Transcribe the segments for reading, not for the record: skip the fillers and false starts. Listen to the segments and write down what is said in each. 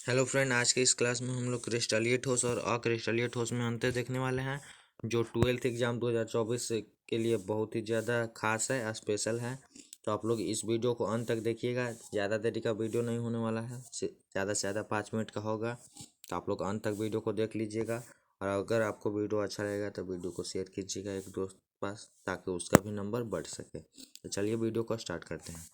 Hello friend, आज के इस क्लास में हम लोग क्रिस्टलीय ठोस और अक्रिस्टलीय ठोस में अंतर देखने वाले हैं, जो 12th एग्जाम 2024 के लिए बहुत ही ज़्यादा खास है, स्पेशल है। तो आप लोग इस वीडियो को अंत तक देखिएगा। ज़्यादा देरी का वीडियो नहीं होने वाला है, ज़्यादा से ज़्यादा 5 मिनट का होगा। तो आप लोग अंत तक वीडियो को देख लीजिएगा, और अगर आपको वीडियो अच्छा लगेगा तो वीडियो को शेयर कीजिएगा एक दोस्त पास, ताकि उसका भी नंबर बढ़ सके। तो चलिए वीडियो को स्टार्ट करते हैं।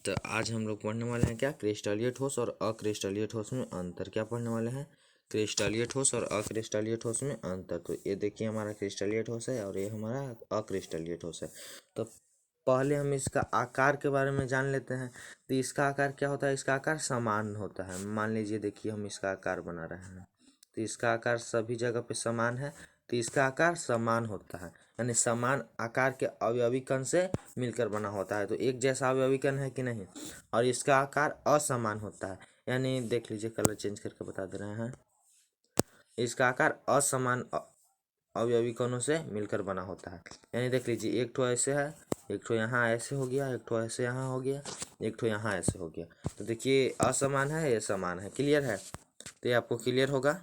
तो आज हम लोग पढ़ने वाले हैं क्या, क्रिस्टलीय ठोस और अक्रिस्टलीय ठोस में अंतर। क्या पढ़ने वाले हैं, क्रिस्टलीय ठोस और अक्रिस्टलीय ठोस में अंतर। तो ये देखिए, हमारा क्रिस्टलीय ठोस है और ये हमारा अक्रिस्टलीय ठोस है। तो पहले हम इसका आकार के बारे में जान लेते हैं। तो इसका आकार क्या होता है, इसका आकार समान होता है। मान लीजिए, देखिए हम इसका आकार बना रहे हैं, तो इसका आकार सभी जगह पे समान है। तो इसका आकार समान होता है, यानी समान आकार के अवयवी कण से मिलकर बना होता है। तो एक जैसा अवयवी कण है कि नहीं। और इसका आकार असमान होता है, यानी देख लीजिए, कलर चेंज करके बता दे रहे हैं। इसका आकार असमान अवयवी कणों से मिलकर बना होता है। यानी देख लीजिए, एक ठो ऐसे है, एक ठो यहाँ ऐसे हो गया, एक ठो ऐसे यहाँ हो गया, एक ठो यहाँ ऐसे हो गया। तो देखिए, असमान है, ये समान है। क्लियर है, तो ये आपको क्लियर होगा।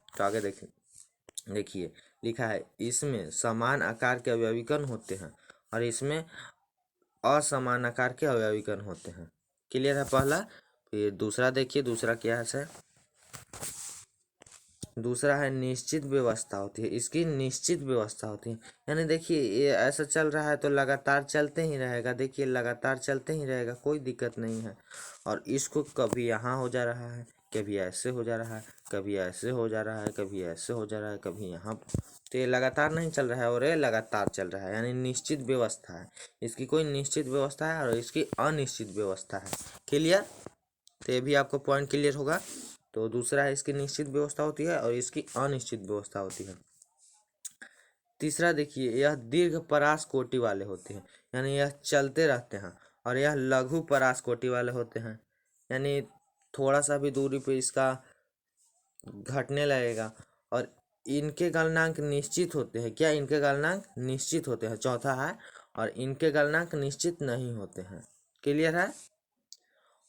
तो आगे देखिए लिखा है, इसमें समान आकार के अवयवी कण होते हैं और इसमें असमान आकार के अवयवी कण होते हैं। क्लियर है पहला। फिर दूसरा देखिए, दूसरा क्या है, दूसरा है निश्चित व्यवस्था होती है। इसकी निश्चित व्यवस्था होती है, यानी देखिए, ये ऐसा चल रहा है तो लगातार चलते ही रहेगा। देखिए, लगातार चलते ही रहेगा, कोई दिक्कत नहीं है। और इसको कभी यहाँ हो जा रहा है, कभी ऐसे हो जा रहा है, कभी ऐसे हो जा रहा है, कभी ऐसे हो जा रहा है, कभी यहाँ। तो ये लगातार नहीं चल रहा है और ये लगातार चल रहा है, यानी निश्चित व्यवस्था है। इसकी कोई निश्चित व्यवस्था है और इसकी अनिश्चित व्यवस्था है। क्लियर, तो ये भी आपको पॉइंट क्लियर होगा। तो दूसरा है, इसकी निश्चित व्यवस्था होती है और इसकी अनिश्चित व्यवस्था होती है। तीसरा देखिए, यह दीर्घ परास कोटि वाले होते हैं, यानी यह चलते रहते हैं। और यह लघु परास कोटि वाले होते हैं, यानी थोड़ा सा भी दूरी पे इसका घटने लगेगा। और इनके गलनांक निश्चित होते हैं। क्या, इनके गलनांक निश्चित होते हैं। चौथा है, और इनके गलनांक निश्चित नहीं होते हैं। क्लियर है।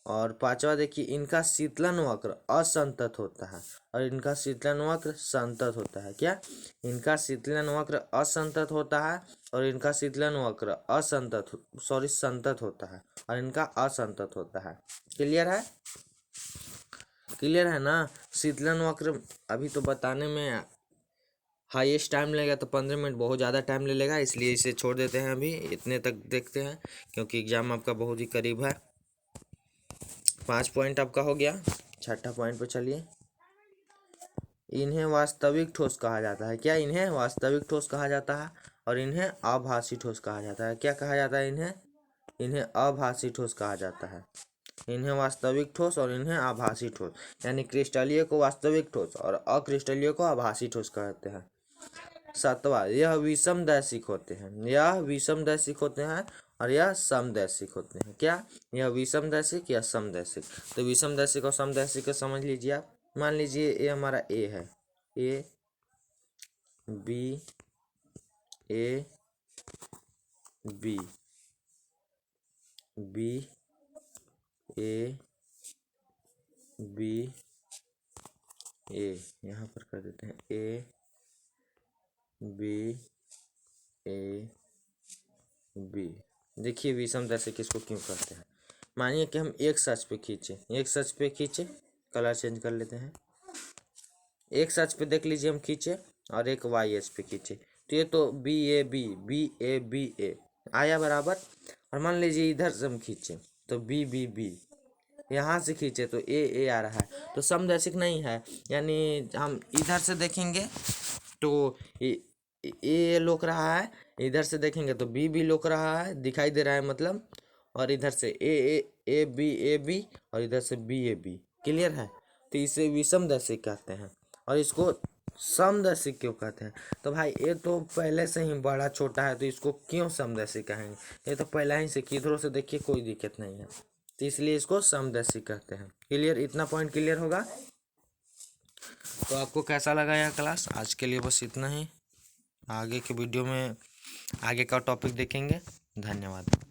और पांचवा देखिए, इनका शीतलन वक्र असंतत होता है और इनका शीतलन वक्र संतत होता है। क्या, इनका शीतलन वक्र असंतत होता है और इनका शीतलन वक्र संतत होता है, और इनका असंतत होता है। क्लियर है, क्लियर है ना। शीतलन वक्र अभी तो बताने में हाईएस्ट टाइम लगेगा, तो 15 मिनट बहुत ज़्यादा टाइम ले लेगा, इसलिए इसे छोड़ देते हैं। अभी इतने तक देखते हैं, क्योंकि एग्जाम आपका बहुत ही करीब है। 5 पॉइंट आपका हो गया। छठा पॉइंट पे चलिए। इन्हें वास्तविक ठोस कहा जाता है। क्या, इन्हें वास्तविक ठोस कहा जाता है और इन्हें आभासी ठोस कहा जाता है। क्या कहा जाता है, इन्हें आभासी ठोस कहा जाता है। इन्हें वास्तविक ठोस और इन्हें आभासी ठोस, यानी क्रिस्टलीय को वास्तविक ठोस और अक्रिस्टलीय को आभासी ठोस कहते हैं। सातवां, यह विषमदैशिक होते हैं। यह विषमदैशिक होते हैं और यह समदैशिक होते हैं। क्या, यह विषमदैशिक या समदैशिक। तो विषमदैशिक और समदैशिक को समझ लीजिए आप। मान लीजिए, ये हमारा ए है, A B, A B, B A B, A, यहाँ पर कर देते हैं ए बी, ए बी। देखिए, विषमदैशिक किसको क्यों कहते हैं। मानिए कि हम एक सच पे खींचे, कलर चेंज कर लेते हैं। एक सच पे देख लीजिए हम खींचे, और एक वाई एच पे खींचे, तो ये तो बी ए बी ए आया बराबर। और मान लीजिए इधर से हम खींचे, तो बी बी बी, यहाँ से खींचे तो ए आ रहा है, तो समदैशिक नहीं है। यानी हम इधर से देखेंगे तो ए लोक रहा है, इधर से देखेंगे तो बी लोक रहा है, दिखाई दे रहा है मतलब। और इधर से ए बी और इधर से बी। क्लियर है, तो इसे विषमदैशिक कहते हैं। और इसको समदैशिक क्यों कहते हैं, तो भाई ये तो पहले से ही बड़ा छोटा है, तो इसको क्यों समदैशिक कहेंगे। ये तो पहला ही से, किधरों से देखिए कोई दिक्कत नहीं है, तो इसलिए इसको समदैशिक कहते हैं। क्लियर, इतना पॉइंट क्लियर होगा। तो आपको कैसा लगा यह क्लास। आज के लिए बस इतना ही। आगे के वीडियो में आगे का टॉपिक देखेंगे। धन्यवाद।